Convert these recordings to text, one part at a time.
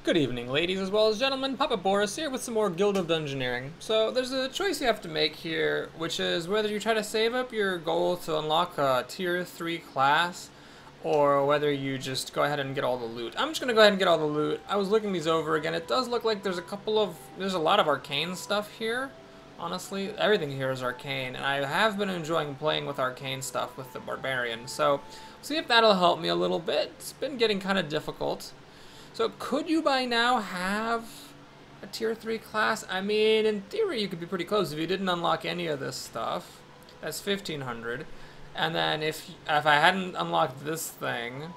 Good evening, ladies as well as gentlemen. Papa Boris here with some more Guild of Dungeoneering. So there's a choice you have to make here, which is whether you try to save up your gold to unlock a tier 3 class, or whether you just go ahead and get all the loot. I'm just going to go ahead and get all the loot. I was looking these over again. It does look like there's a lot of arcane stuff here. Honestly, everything here is arcane, and I have been enjoying playing with arcane stuff with the Barbarian. So, see if that'll help me a little bit. It's been getting kind of difficult. So could you by now have a tier 3 class? I mean, in theory you could be pretty close if you didn't unlock any of this stuff. That's 1500. And then if I hadn't unlocked this thing,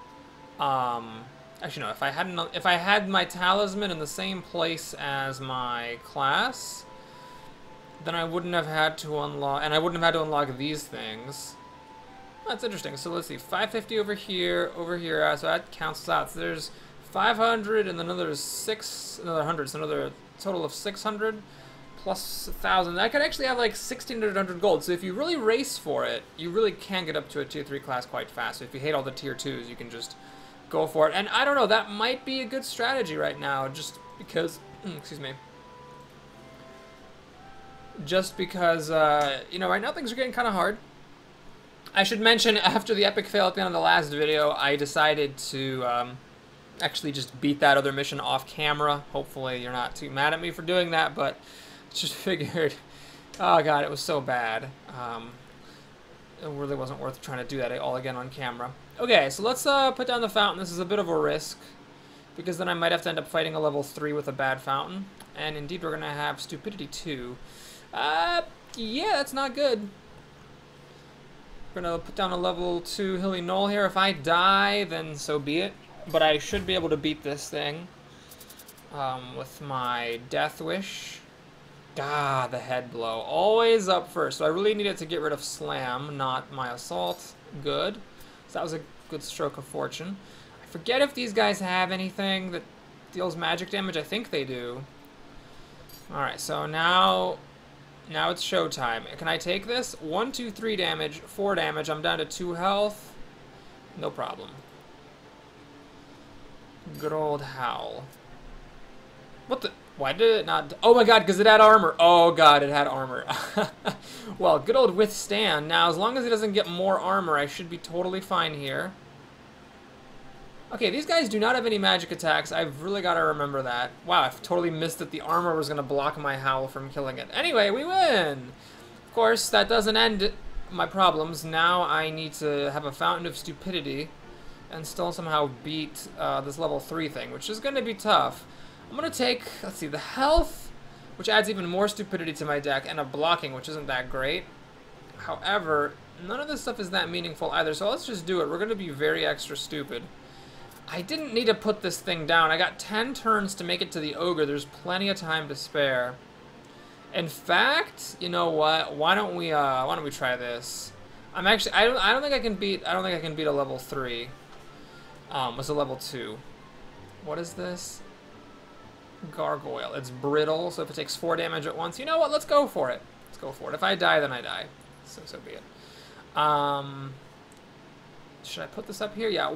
actually no, if I had my talisman in the same place as my class, then I wouldn't have had to unlock, and I wouldn't have had to unlock these things. That's interesting. So let's see, 550 over here, so that counts out. So there's 500 and then another 100, so another total of 600 plus 1,000. I could actually have like 1,600 gold. So if you really race for it, you really can get up to a tier 3 class quite fast. So if you hate all the tier 2s, you can just go for it. And I don't know, that might be a good strategy right now, just because, excuse me. Just because, you know, right now things are getting kind of hard. I should mention, after the epic fail at the end of the last video, I decided to actually just beat that other mission off camera. Hopefully you're not too mad at me for doing that, but just figured, oh god, it was so bad. It really wasn't worth trying to do that all again on camera. Okay, so let's put down the fountain. This is a bit of a risk, because then I might have to end up fighting a level 3 with a bad fountain. And indeed we're going to have stupidity 2. Yeah, that's not good. We're going to put down a level 2 hilly knoll here. If I die, then so be it. But I should be able to beat this thing with my death wish. Ah, the head blow. Always up first. So I really needed to get rid of slam, not my assault. Good. So that was a good stroke of fortune. I forget if these guys have anything that deals magic damage. I think they do. Alright, so now it's showtime. Can I take this? 1, 2, 3 damage, 4 damage. I'm down to 2 health. No problem. Good old howl. What the? Why did it not? Oh my god, because it had armor. Oh god, it had armor. Well, good old withstand. Now, as long as it doesn't get more armor, I should be totally fine here. Okay, these guys do not have any magic attacks. I've really got to remember that. Wow, I've totally missed that the armor was going to block my howl from killing it. Anyway, we win! Of course, that doesn't end my problems. Now I need to have a fountain of stupidity and still somehow beat this level 3 thing, which is going to be tough. I'm going to take, let's see, the health, which adds even more stupidity to my deck, and a blocking, which isn't that great. However, none of this stuff is that meaningful either, so let's just do it. We're going to be very extra stupid. I didn't need to put this thing down. I got 10 turns to make it to the ogre. There's plenty of time to spare. In fact, you know what? Why don't we try this? I don't think I can beat a level 3. It's a level 2. What is this? Gargoyle. It's brittle, so if it takes 4 damage at once, you know what? Let's go for it. Let's go for it. If I die, then I die. So be it. Should I put this up here? Yeah,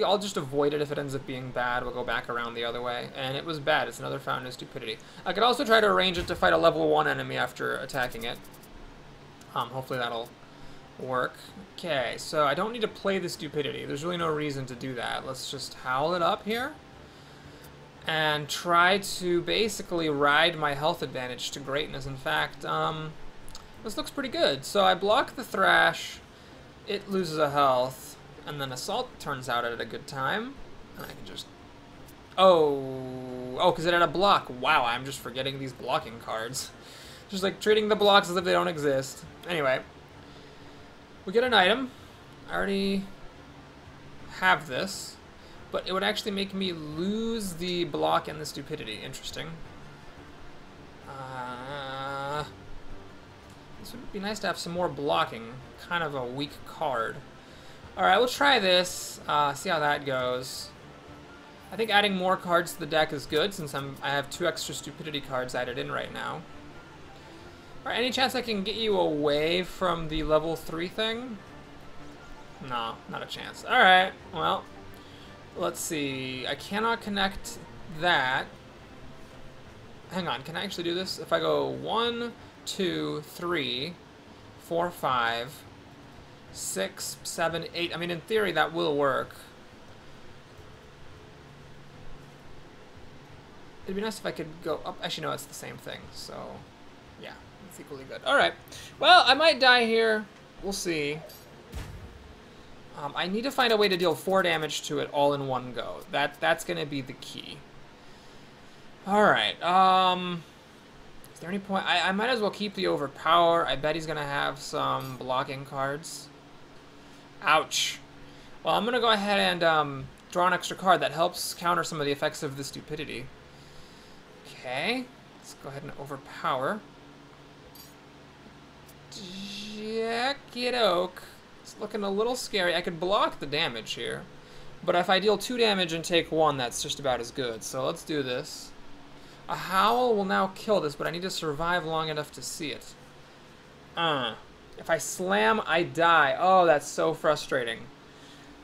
I'll just avoid it. If it ends up being bad, we'll go back around the other way. And it was bad. It's another fountain of stupidity. I could also try to arrange it to fight a level 1 enemy after attacking it. Hopefully that'll work. Okay, so I don't need to play the stupidity. There's really no reason to do that. Let's just howl it up here and try to basically ride my health advantage to greatness. In fact, this looks pretty good. So I block the thrash, it loses a health, and then assault turns out at a good time. And I can just, oh, because it had a block. Wow, I'm just forgetting these blocking cards. Just like treating the blocks as if they don't exist. Anyway, we get an item. I already have this, but it would actually make me lose the block and the stupidity. Interesting. This would be nice to have some more blocking. Kind of a weak card. Alright, we'll try this. See how that goes. I think adding more cards to the deck is good, since I have 2 extra stupidity cards added in right now. Alright, any chance I can get you away from the level 3 thing? No, not a chance. Alright, well, let's see. I cannot connect that... Hang on, can I actually do this? If I go 1, 2, 3, 4, 5, 6, 7, 8... I mean, in theory, that will work. It'd be nice if I could go up. Actually, no, it's the same thing. So, yeah, it's equally good. All right. Well, I might die here. We'll see. I need to find a way to deal 4 damage to it all in one go. That's going to be the key. All right. Is there any point? I might as well keep the overpower. I bet he's going to have some blocking cards. Ouch. Well, I'm going to go ahead and draw an extra card that helps counter some of the effects of the stupidity. Okay, let's go ahead and overpower. Jack-it-oak. It's looking a little scary. I could block the damage here, but if I deal 2 damage and take 1, that's just about as good. So let's do this. A howl will now kill this, but I need to survive long enough to see it. If I slam, I die. Oh, that's so frustrating.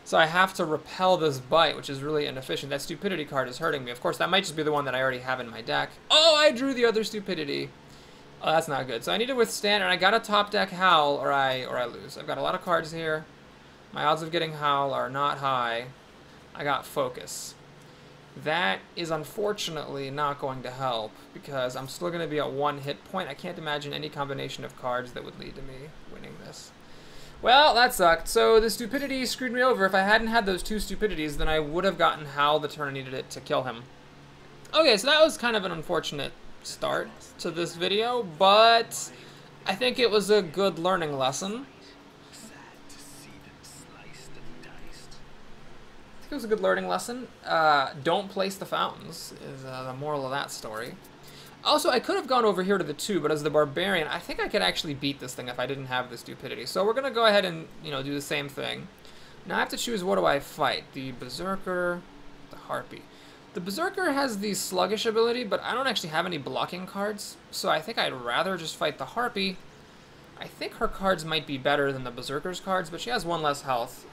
So I have to repel this bite, which is really inefficient. That stupidity card is hurting me. Of course, that might just be the one that I already have in my deck. Oh, I drew the other stupidity. Oh, that's not good. So I need to withstand, and I got a top deck howl, or I lose. I've got a lot of cards here. My odds of getting howl are not high. I got focus. That is unfortunately not going to help, because I'm still going to be at 1 hit point. I can't imagine any combination of cards that would lead to me winning this. Well, that sucked. So the stupidity screwed me over. If I hadn't had those 2 stupidities, then I would have gotten Howl the turn I needed it to kill him. Okay, so that was kind of an unfortunate start to this video, but I think it was a good learning lesson. It was a good learning lesson. Don't place the fountains is the moral of that story. Also, I could have gone over here to the 2, but as the barbarian, I think I could actually beat this thing if I didn't have the stupidity. So we're gonna go ahead and, you know, do the same thing. Now I have to choose, what do I fight? The berserker, the harpy. The berserker has the sluggish ability, but I don't actually have any blocking cards, so I think I'd rather just fight the harpy. I think her cards might be better than the berserker's cards, but she has 1 less health.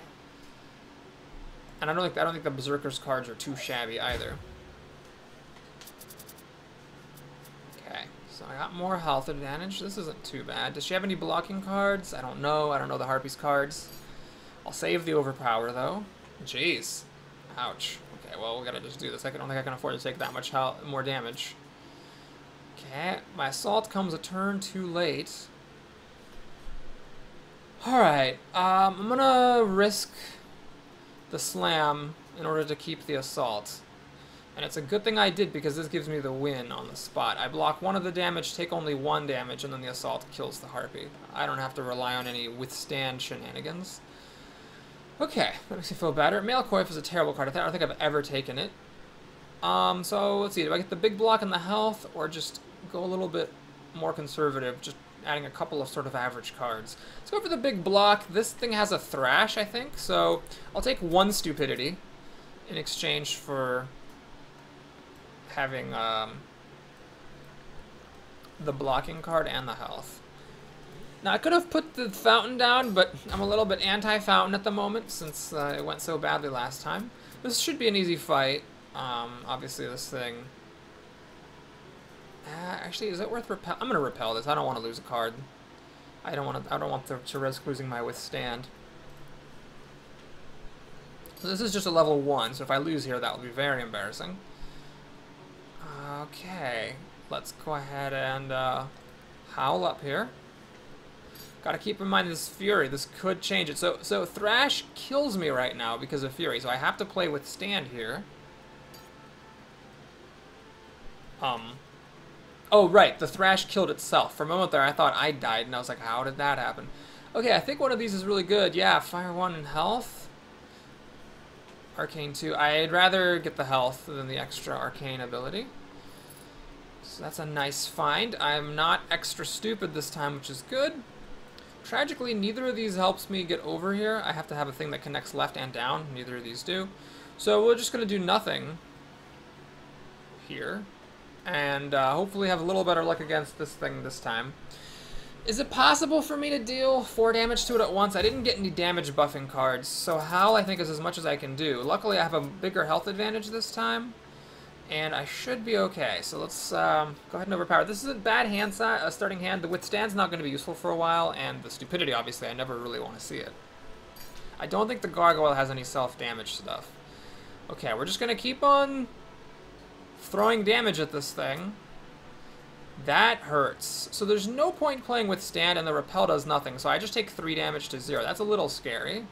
And I don't think the berserker's cards are too shabby either. Okay, so I got more health advantage. This isn't too bad. Does she have any blocking cards? I don't know. I don't know the harpy's cards. I'll save the overpower though. Jeez. Ouch. Okay, well we gotta just do this. I don't think I can afford to take that much more damage. Okay, my assault comes a turn too late. Alright, I'm gonna risk the slam in order to keep the assault. And it's a good thing I did, because this gives me the win on the spot. I block 1 of the damage, take only 1 damage, and then the assault kills the harpy. I don't have to rely on any withstand shenanigans. Okay, that makes me feel better. Male Coif is a terrible card. I don't think I've ever taken it. So let's see, do I get the big block in the health, or just go a little bit more conservative, just adding a couple of sort of average cards? Let's go for the big block. This thing has a thrash, I think, so I'll take 1 stupidity in exchange for having the blocking card and the health. Now I could have put the fountain down, but I'm a little bit anti-fountain at the moment since it went so badly last time. This should be an easy fight. Obviously this thing... actually, is it worth repel? I'm gonna repel this. I don't want to lose a card. I don't want to risk losing my withstand. So this is just a level 1, so if I lose here, that will be very embarrassing. Okay, let's go ahead and howl up here. Gotta keep in mind this Fury. This could change it. So Thrash kills me right now because of Fury, so I have to play Withstand here. Oh, right, the Thrash killed itself. For a moment there, I thought I died, and I was like, how did that happen? Okay, I think one of these is really good. Yeah, Fire 1 and Health. Arcane 2. I'd rather get the health than the extra Arcane ability. So that's a nice find. I'm not extra stupid this time, which is good. Tragically, neither of these helps me get over here. I have to have a thing that connects left and down. Neither of these do. So we're just going to do nothing here. And hopefully have a little better luck against this thing this time. Is it possible for me to deal 4 damage to it at once? I didn't get any damage buffing cards, so Howl I think is as much as I can do. Luckily I have a bigger health advantage this time, And I should be okay. So let's go ahead and overpower. This is a bad hand starting hand. The Withstand's not going to be useful for a while, and the Stupidity, obviously, I never really want to see it. I don't think the Gargoyle has any self-damage stuff. Okay, we're just going to keep on throwing damage at this thing. That hurts. So there's no point playing Withstand, and the Repel does nothing. So I just take 3 damage to 0. That's a little scary.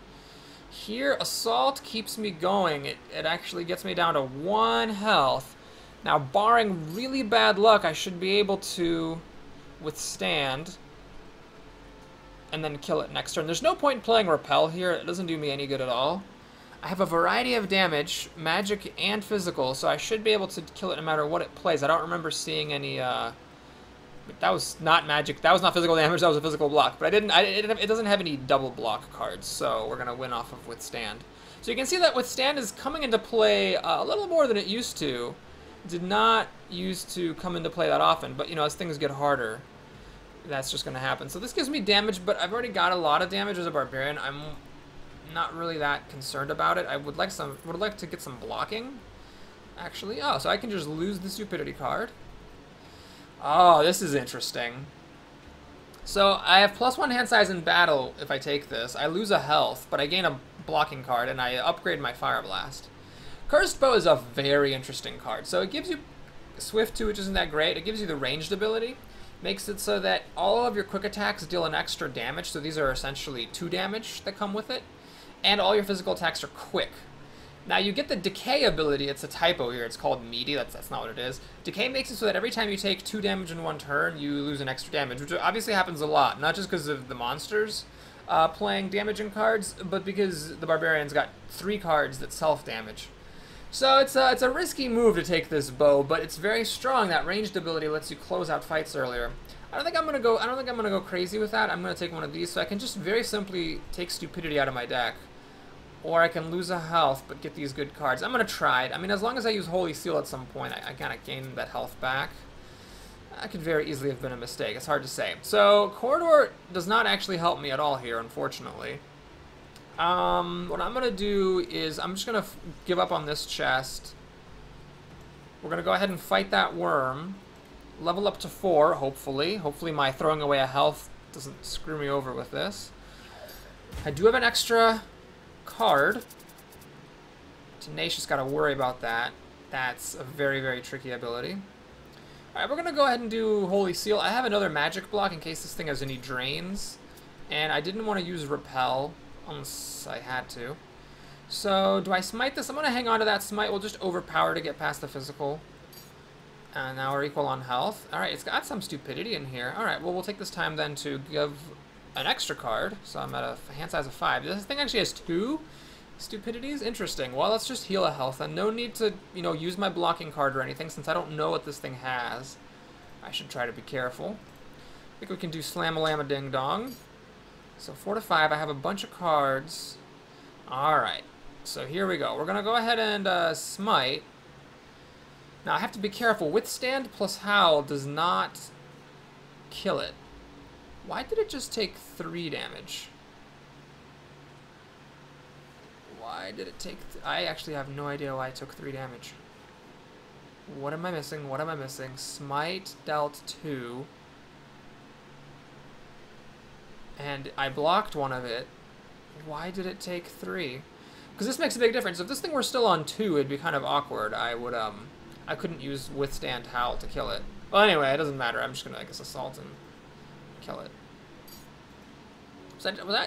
Here, Assault keeps me going. It actually gets me down to 1 health. Now, barring really bad luck, I should be able to Withstand and then kill it next turn. There's no point playing Repel here. It doesn't do me any good at all. I have a variety of damage, magic and physical, so I should be able to kill it no matter what it plays. I don't remember seeing any, that was not magic. That was not physical damage. That was a physical block. But it doesn't have any double block cards, so we're going to win off of Withstand. So you can see that Withstand is coming into play a little more than it used to. It did not used to come into play that often, but, you know, as things get harder, that's just going to happen. So this gives me damage, but I've already got a lot of damage as a Barbarian. I'm not really that concerned about it. I would like to get some blocking, actually. Oh, so I can just lose the Stupidity card. Oh, this is interesting. So I have +1 hand size in battle if I take this. I lose a health, but I gain a blocking card, and I upgrade my Fire Blast. Cursed Bow is a very interesting card. So it gives you Swift 2, which isn't that great. It gives you the ranged ability. Makes it so that all of your quick attacks deal an extra damage. So these are essentially 2 damage that come with it. And all your physical attacks are quick. Now you get the Decay ability. It's a typo here. It's called Meaty. That's not what it is. Decay makes it so that every time you take 2 damage in 1 turn, you lose an extra damage, which obviously happens a lot. Not just because of the monsters playing damaging cards, but because the Barbarians got 3 cards that self-damage. So it's a risky move to take this bow, but it's very strong. That ranged ability lets you close out fights earlier. I don't think I'm gonna go crazy with that. I'm gonna take one of these, so I can just very simply take Stupidity out of my deck. Or I can lose a health, but get these good cards. I'm going to try it. I mean, as long as I use Holy Seal at some point, I kind of gain that health back. That could very easily have been a mistake. It's hard to say. So, Corridor does not actually help me at all here, unfortunately. What I'm going to do is, I'm just going to give up on this chest. We're going to go ahead and fight that worm. Level up to 4, hopefully. Hopefully my throwing away a health doesn't screw me over with this. I do have an extra card. Tenacious, got to worry about that. That's a very, very tricky ability. Alright, we're going to go ahead and do Holy Seal. I have another magic block in case this thing has any drains. And I didn't want to use Repel unless I had to. So, do I smite this? I'm going to hang on to that smite. We'll just overpower to get past the physical. And now we're equal on health. Alright, it's got some Stupidity in here. Alright, well, we'll take this time then to give an extra card, so I'm at a hand size of 5. This thing actually has 2 Stupidities? Interesting. Well, let's just heal a health, and no need to, you know, use my blocking card or anything, since I don't know what this thing has. I should try to be careful. I think we can do Slam-a-Lam-a-Ding-Dong. So 4 to 5, I have a bunch of cards. Alright, so here we go. We're going to go ahead and smite. Now, I have to be careful. Withstand plus Howl does not kill it. Why did it just take 3 damage? Why did it take... I actually have no idea why it took 3 damage. What am I missing? What am I missing? Smite dealt 2. And I blocked one of it. Why did it take 3? Because this makes a big difference. If this thing were still on 2, it'd be kind of awkward. I couldn't use Withstand Howl to kill it. Well, anyway, it doesn't matter. I'm just gonna, I guess, assault and kill it.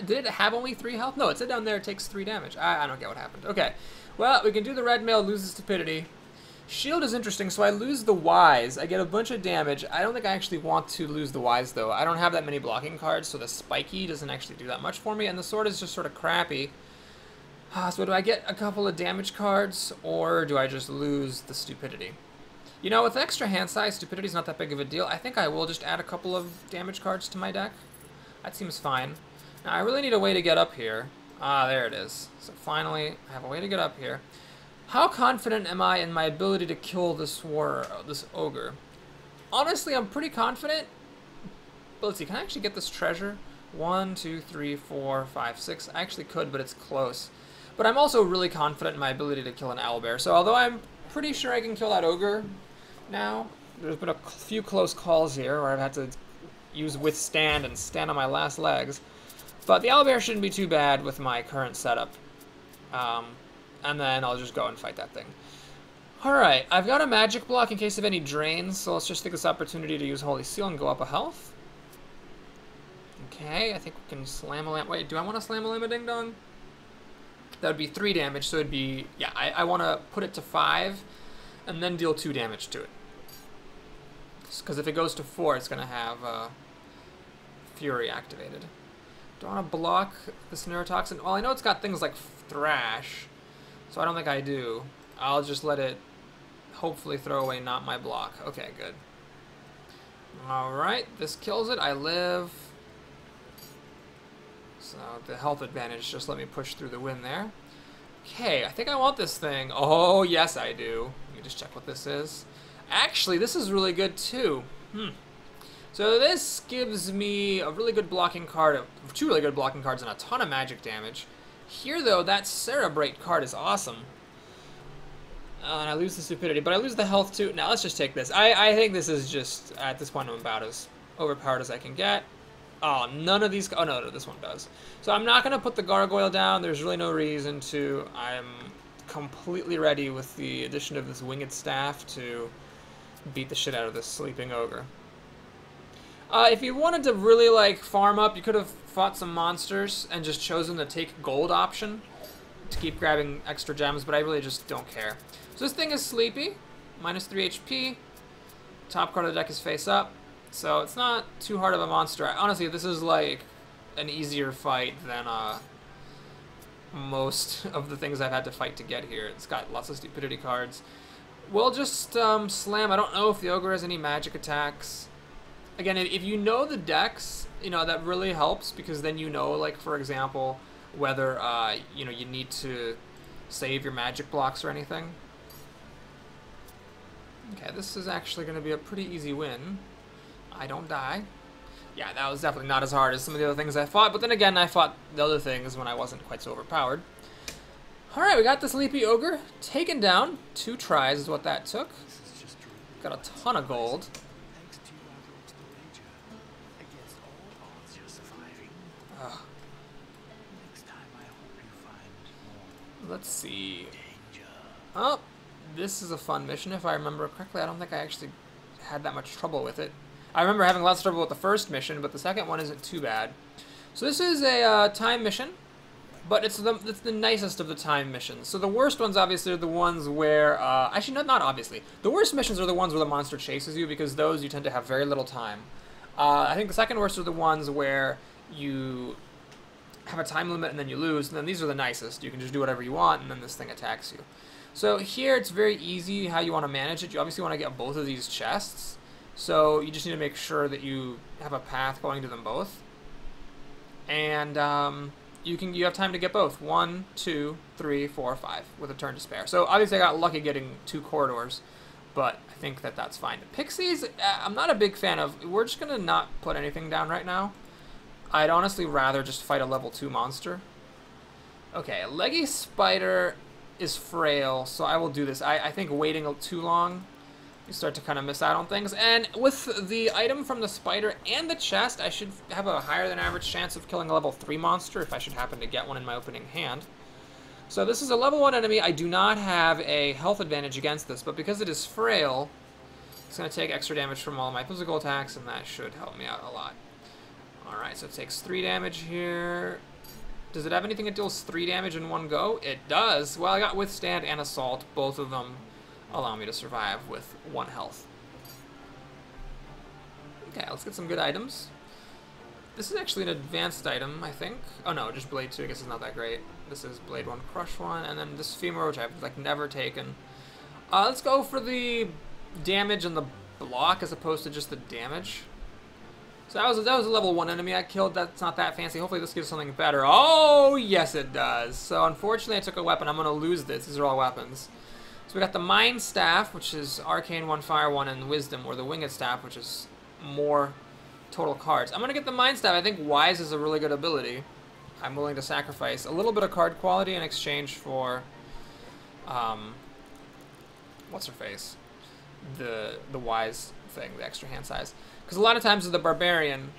Did it have only 3 health? No, it said down there it takes 3 damage. I don't get what happened. Okay. Well, we can do the red mail, lose the Stupidity. Shield is interesting, so I lose the Wise. I get a bunch of damage. I don't think I actually want to lose the Wise, though. I don't have that many blocking cards, so the Spiky doesn't actually do that much for me, and the Sword is just sort of crappy. So do I get a couple of damage cards, or do I just lose the Stupidity? You know, with extra hand size, Stupidity's not that big of a deal. I think I will just add a couple of damage cards to my deck. That seems fine. Now, I really need a way to get up here. Ah, there it is. So finally, I have a way to get up here. How confident am I in my ability to kill this ogre? Honestly, I'm pretty confident. But let's see, can I actually get this treasure? 1, 2, 3, 4, 5, 6. I actually could, but it's close. But I'm also really confident in my ability to kill an owlbear. So although I'm pretty sure I can kill that ogre now. There's been a few close calls here where I've had to use withstand and stand on my last legs. But the owlbear shouldn't be too bad with my current setup. And then I'll just go and fight that thing. Alright, I've got a magic block in case of any drains, so let's just take this opportunity to use Holy Seal and go up a health. Okay, I think we can slam-a-lam. Wait, do I want to slam-a-lam-a-ding-dong? That would be 3 damage, so it'd be... Yeah, I want to put it to 5 and then deal 2 damage to it. Because if it goes to 4, it's going to have Fury activated. Do I want to block this neurotoxin? Well, I know it's got things like Thrash, so I don't think I do. I'll just let it hopefully throw away not my block. Okay, good. Alright, this kills it. I live. So the health advantage just let me push through the win there. Okay, I think I want this thing. Oh, yes, I do. Let me just check what this is. Actually, this is really good, too. So this gives me a really good blocking card, 2 really good blocking cards, and a ton of magic damage. Here, though, that Cerebrate card is awesome. And I lose the stupidity, but I lose the health, too. Now, let's just take this. I think this is just, at this point, I'm about as overpowered as I can get. Oh, none of these... Oh, no, this one does. So I'm not going to put the Gargoyle down. There's really no reason to. I'm completely ready with the addition of this Winged Staff to beat the shit out of this Sleeping Ogre. If you wanted to really, like, farm up, you could have fought some monsters and just chosen the take gold option to keep grabbing extra gems, but I really just don't care. So this thing is sleepy, minus 3 HP. Top card of the deck is face up, so it's not too hard of a monster. Honestly, this is like an easier fight than most of the things I've had to fight to get here. It's got lots of stupidity cards. We'll just slam. I don't know if the ogre has any magic attacks. Again, if you know the decks, you know, that really helps, because then you know, like, for example, whether, you know, you need to save your magic blocks or anything. Okay, this is actually going to be a pretty easy win. I don't die. Yeah, that was definitely not as hard as some of the other things I fought, but then again, I fought the other things when I wasn't quite so overpowered. Alright, we got the Sleepy Ogre taken down. 2 tries is what that took. Got a ton of gold. Let's see. Oh, this is a fun mission if I remember correctly. I don't think I actually had that much trouble with it. I remember having lots of trouble with the first mission, but the second one isn't too bad. So this is a time mission, but it's the nicest of the time missions. So the worst ones obviously are the ones where, actually not obviously. The worst missions are the ones where the monster chases you, because those you tend to have very little time. I think the second worst are the ones where you have a time limit and then you lose, and then these are the nicest. You can just do whatever you want, and then this thing attacks you. So here it's very easy how you want to manage it. You obviously want to get both of these chests, so you just need to make sure that you have a path going to them both. And you have time to get both. 1, 2, 3, 4, 5 with a turn to spare. So obviously I got lucky getting 2 corridors, but I think that that's fine. Pixies, I'm not a big fan of. We're just going to not put anything down right now. I'd honestly rather just fight a level 2 monster. Okay, Leggy Spider is frail, so I will do this. I think waiting too long, you start to kind of miss out on things. And with the item from the spider and the chest, I should have a higher than average chance of killing a level 3 monster if I should happen to get one in my opening hand. So this is a level 1 enemy. I do not have a health advantage against this, but because it is frail, it's going to take extra damage from all my physical attacks, and that should help me out a lot. Alright, so it takes 3 damage here. Does it have anything that deals 3 damage in one go? It does. Well, I got Withstand and Assault. Both of them allow me to survive with 1 health. Okay, let's get some good items. This is actually an advanced item, I think. Oh no, just Blade 2, I guess it's not that great. This is Blade 1, Crush 1, and then this Femur, which I've like never taken. Let's go for the damage and the block as opposed to just the damage. So that was a level 1 enemy I killed. That's not that fancy. Hopefully this gives something better. Oh, yes it does. So unfortunately I took a weapon. I'm going to lose this. These are all weapons. So we got the Mind Staff, which is Arcane 1, Fire 1, and Wisdom, or the Winged Staff, which is more total cards. I'm going to get the Mind Staff. I think Wise is a really good ability. I'm willing to sacrifice a little bit of card quality in exchange for what's her face, the wise thing, the extra hand size. Because a lot of times with the barbarian,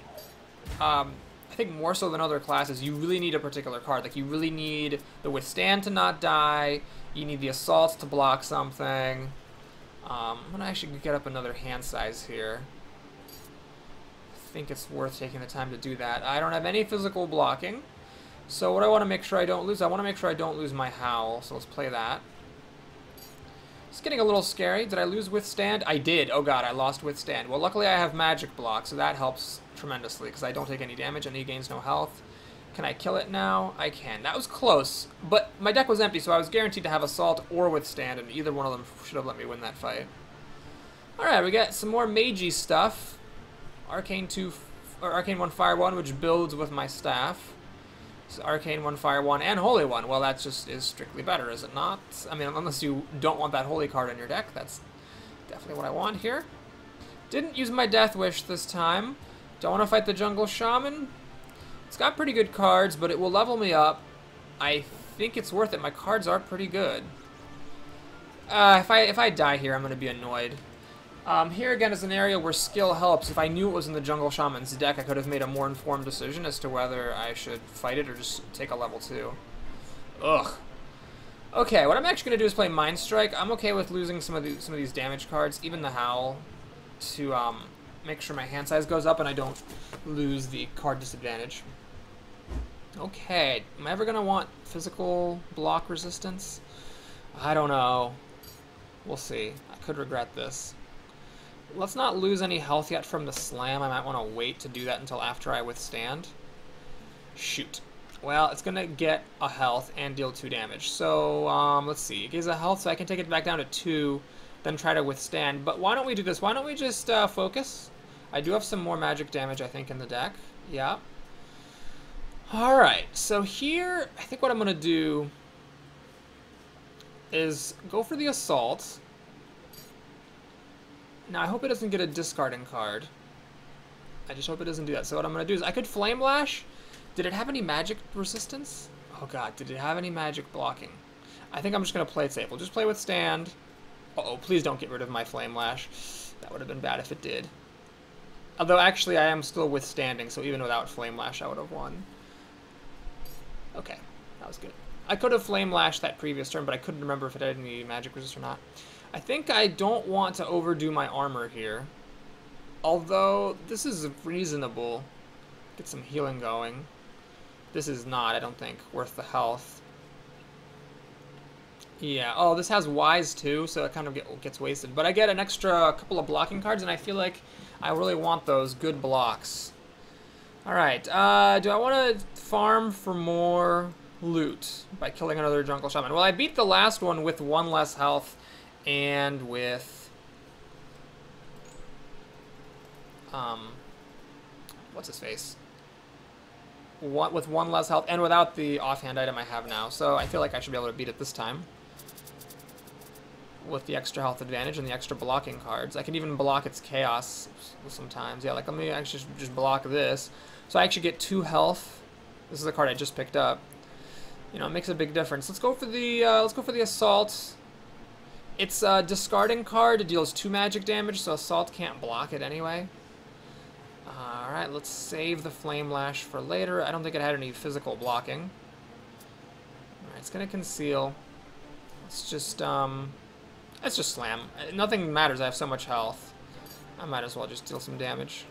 I think more so than other classes, you really need a particular card. Like you really need the withstand to not die. You need the assault to block something. I'm gonna actually get up another hand size here. I think it's worth taking the time to do that. I don't have any physical blocking. So what I want to make sure I don't lose, I want to make sure I don't lose my howl. So let's play that. It's getting a little scary. Did I lose withstand? I did. Oh god, I lost withstand. Well, luckily I have magic block, so that helps tremendously because I don't take any damage and he gains no health. Can I kill it now? I can. That was close, but my deck was empty, so I was guaranteed to have assault or withstand, and either one of them should have let me win that fight. Alright, we got some more magey stuff. Arcane 2, or Arcane 1 Fire 1, which builds with my staff. So Arcane 1 Fire 1 and Holy 1. Well, that just is strictly better, is it not? I mean, unless you don't want that Holy card in your deck, that's definitely what I want here. Didn't use my Death Wish this time. Don't want to fight the Jungle Shaman. It's got pretty good cards, but it will level me up. I think it's worth it. My cards are pretty good. If I die here, I'm going to be annoyed. Here again is an area where skill helps. If I knew it was in the Jungle Shaman's deck, I could have made a more informed decision as to whether I should fight it or just take a level 2. Ugh. Okay, what I'm actually going to do is play Mind Strike. I'm okay with losing some of these damage cards, even the Howl, to make sure my hand size goes up and I don't lose the card disadvantage. Okay, am I ever going to want physical block resistance? I don't know. We'll see. I could regret this. Let's not lose any health yet from the slam. I might want to wait to do that until after I withstand. Shoot. Well, it's going to get a health and deal 2 damage. So, let's see. It gives a health, so I can take it back down to 2, then try to withstand. But why don't we do this? Why don't we just focus? I do have some more magic damage, I think, in the deck. Yeah. Alright, so here, I think what I'm going to do is go for the assault. Now, I hope it doesn't get a discarding card. I just hope it doesn't do that. So what I'm going to do is I could Flame Lash. Did it have any magic resistance? Oh god, did it have any magic blocking? I think I'm just going to play it safe. We'll just play Withstand. Uh-oh, please don't get rid of my Flame Lash. That would have been bad if it did. Although, actually, I am still withstanding, so even without Flame Lash, I would have won. Okay, that was good. I could have Flame Lashed that previous turn, but I couldn't remember if it had any magic resist or not. I think I don't want to overdo my armor here. Although, this is reasonable. Get some healing going. This is not, I don't think, worth the health. Yeah, oh, this has Wise too, so it kind of gets wasted. But I get an extra couple of blocking cards, and I feel like I really want those good blocks. Alright, do I want to farm for more loot by killing another Jungle Shaman? Well, I beat the last one with 1 less health and with what's his face? With 1 less health and without the offhand item I have now. So I feel like I should be able to beat it this time with the extra health advantage and the extra blocking cards. I can even block its chaos sometimes. Yeah, like let me actually just block this. So I actually get 2 health. This is a card I just picked up. You know, it makes a big difference. Let's go for the assault. It's a discarding card. It deals 2 magic damage, so assault can't block it anyway. Alright, let's save the Flame Lash for later. I don't think it had any physical blocking. Alright, it's gonna conceal. Let's just slam. Nothing matters, I have so much health. I might as well just deal some damage.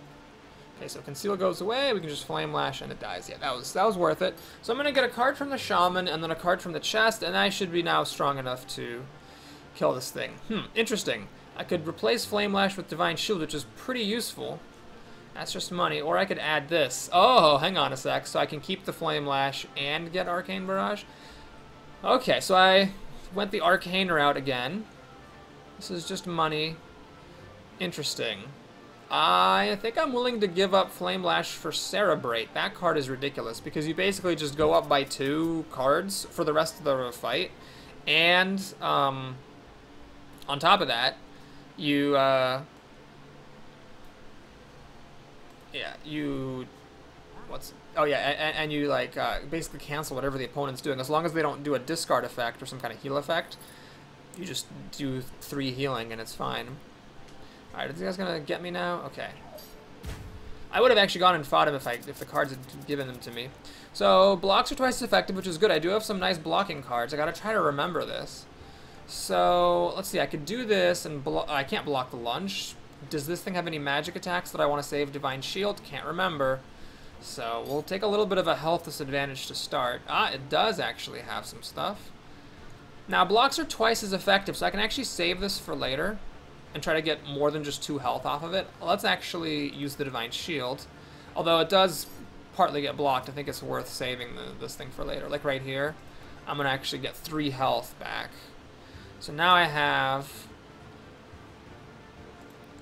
Okay, so conceal goes away, we can just Flame Lash and it dies. Yeah, that was worth it. So I'm gonna get a card from the Shaman and then a card from the chest, and I should be now strong enough to kill this thing. Interesting. I could replace Flame Lash with Divine Shield, which is pretty useful. That's just money. Or I could add this. Oh, hang on a sec. So I can keep the Flame Lash and get Arcane Barrage. Okay, so I went the Arcane route again. This is just money. Interesting. I think I'm willing to give up Flame Lash for Cerebrate. That card is ridiculous because you basically just go up by 2 cards for the rest of the fight. And, on top of that, you, and you, like, basically cancel whatever the opponent's doing. As long as they don't do a discard effect or some kind of heal effect, You just do 3 healing and it's fine. Alright, are these guys gonna get me now? Okay. I would have actually gone and fought him if the cards had given them to me. So, blocks are twice as effective, which is good. I do have some nice blocking cards. I gotta try to remember this. So, let's see. I could do this and I can't block the lunge. Does this thing have any magic attacks that I want to save? Divine Shield? Can't remember. So, we'll take a little bit of a health disadvantage to start. Ah, it does actually have some stuff. Now, blocks are twice as effective, so I can actually save this for later and try to get more than just 2 health off of it. Let's actually use the Divine Shield. Although it does partly get blocked, I think it's worth saving this thing for later. Like right here, I'm going to actually get 3 health back. So now I have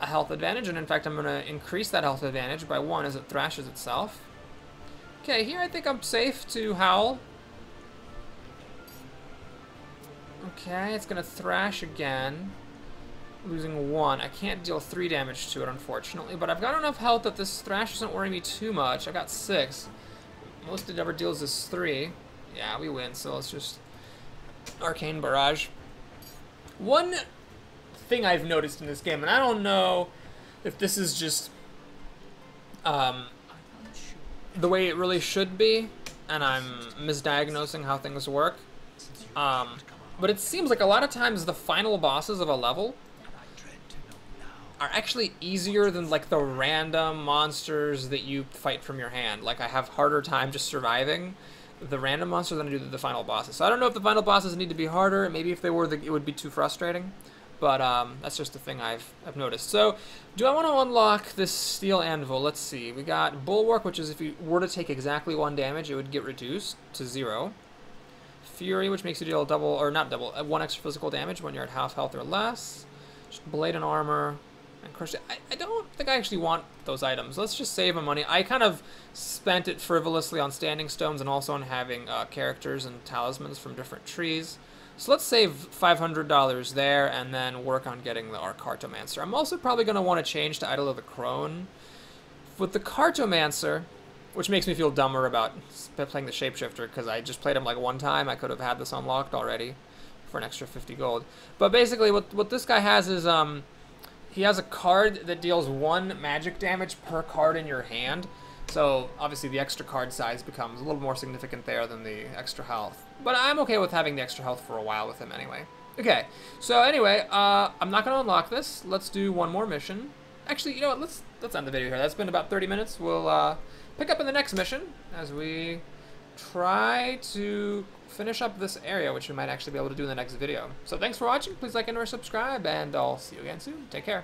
a health advantage, and in fact I'm going to increase that health advantage by 1 as it thrashes itself. Okay, here I think I'm safe to howl. Okay, it's going to thrash again. Losing 1. I can't deal 3 damage to it, unfortunately, but I've got enough health that this thrash doesn't worry me too much. I got 6. Most it ever deals is 3. Yeah, we win, so let's just Arcane Barrage. One thing I've noticed in this game, and I don't know if this is just the way it really should be, and I'm misdiagnosing how things work, but it seems like a lot of times the final bosses of a level are actually easier than like the random monsters that you fight from your hand. Like I have harder time just surviving the random monsters than I do the final bosses. So I don't know if the final bosses need to be harder. Maybe if they were, it would be too frustrating. But that's just the thing I've noticed. So do I want to unlock this Steel Anvil? Let's see. We got Bulwark, which is if you were to take exactly 1 damage, it would get reduced to 0. Fury, which makes you deal double, or not double, 1 extra physical damage when you're at half health or less. Just Blade and Armor. And Crochet. I don't think I actually want those items. Let's just save my money. I kind of spent it frivolously on Standing Stones and also on having characters and talismans from different trees. So let's save $500 there and then work on getting the Cartomancer. I'm also probably going to want to change to Idol of the Crone. With the Cartomancer, which makes me feel dumber about playing the Shapeshifter because I just played him like 1 time. I could have had this unlocked already for an extra 50 gold. But basically what this guy has is he has a card that deals 1 magic damage per card in your hand. So obviously the extra card size becomes a little more significant there than the extra health. But I'm okay with having the extra health for a while with him anyway. Okay, so anyway, I'm not going to unlock this. Let's do 1 more mission. Actually, you know what, let's end the video here. That's been about 30 minutes. We'll pick up in the next mission as we try to finish up this area, which we might actually be able to do in the next video. So thanks for watching. Please like and or subscribe, and I'll see you again soon. Take care.